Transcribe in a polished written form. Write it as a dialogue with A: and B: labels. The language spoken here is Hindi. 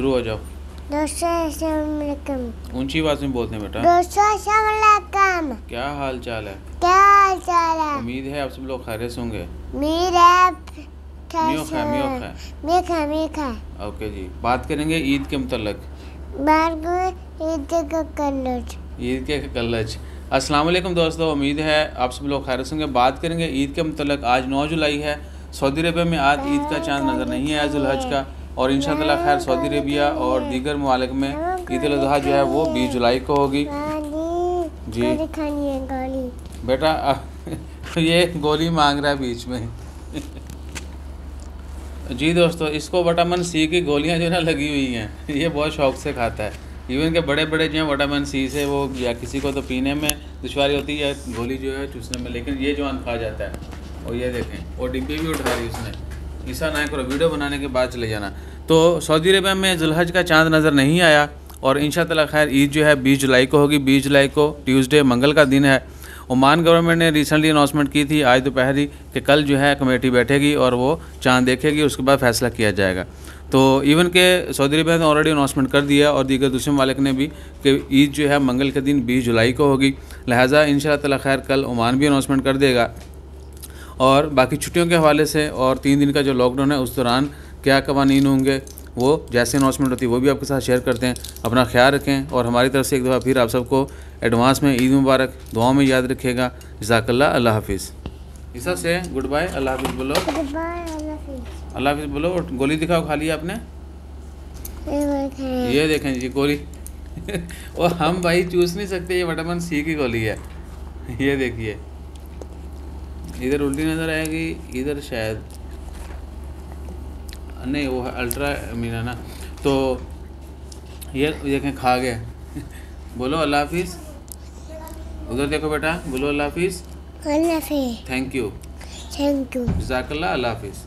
A: शुरू हो जाओ।
B: दोस्तों अस्सलाम वालेकुम।
A: ऊंची आवाज में बोलते हैं बेटा।
B: दोस्तों अस्सलाम वालेकुम।
A: क्या हाल चाल है?
B: क्या हाल चाल है?
A: उम्मीद है आप सब लोग खैरियत से होंगे।
B: मियो खा।
A: ओके जी, बात करेंगे ईद के मुतल्लिक। ईद के कलज। अस्सलाम वालेकुम दोस्तों, उम्मीद है आप सब लोग खैरियत से होंगे। बात करेंगे ईद के मुतल्लिक। आज 9 जुलाई है। सऊदी अरबिया में आज ईद का चांद नज़र नहीं आया जुलहज का, और इंशाअल्लाह खैर सऊदी अरबिया और दीगर ममालिक में ईद उल अज़हा जो है वो 20 जुलाई को होगी। जी बेटा ये गोली मांग रहा है बीच में जी दोस्तों, इसको विटामिन सी की गोलियां जो है ना लगी हुई हैं, ये बहुत शौक से खाता है। इवन के बड़े बड़े जो हैं विटामिन सी से वो या किसी को तो पीने में दुश्वारी होती है या गोली जो है चूसने में, लेकिन ये जो खा जाता है। और ये देखें वो डिब्बी भी उठा रही उसने। ऐसा ना करो, वीडियो बनाने के बाद चले जाना। तो सऊदी अरबिया में जुलहज का चांद नज़र नहीं आया, और इंशाअल्लाह खैर ईद जो है 20 जुलाई को होगी। 20 जुलाई को ट्यूसडे मंगल का दिन है। ओमान गवर्नमेंट ने रिसेंटली अनाउंसमेंट की थी आज दोपहर ही कि कल जो है कमेटी बैठेगी और वो चांद देखेगी, उसके बाद फैसला किया जाएगा। तो इवन के सऊदी अरबिया ने ऑलरेडी अनाउंसमेंट कर दिया और दीगर दूसरे मालिक ने भी कि ईद जो है मंगल के दिन 20 जुलाई को होगी। लिहाजा इंशाअल्लाह खैर कल ओमान भी अनाउंसमेंट कर देगा। और बाकी छुट्टियों के हवाले से और 3 दिन का जो लॉकडाउन है उस दौरान क्या कवानीन होंगे वो जैसे अनाउंसमेंट होती है वो भी आपके साथ शेयर करते हैं। अपना ख्याल रखें, और हमारी तरफ से एक दफ़ा फिर आप सबको एडवांस में ईद मुबारक। दुआओं में याद रखिएगा। जज़ाकल्लाह। अल्लाह हाफिज़। ईसा से गुड बाय, अल्लाह हाफिज़ बोलो। अल्लाह हाफिज़ बोलो। गोली दिखाओ, खा लिया आपने? ये देखें जी गोली और हम भाई चूस नहीं सकते, ये विटामिन सी की गोली है। ये देखिए, इधर उल्टी नज़र आएगी, इधर शायद नहीं, वो है अल्ट्रा मीना ना। तो ये देखें खा गए बोलो अल्लाह हाफिज़। उधर देखो बेटा, बोलो अल्लाह हाफिज़।
B: अल्लाह हाफिज़।
A: Thank you.
B: जज़ाकल्लाह।
A: अल्लाह हाफिज़।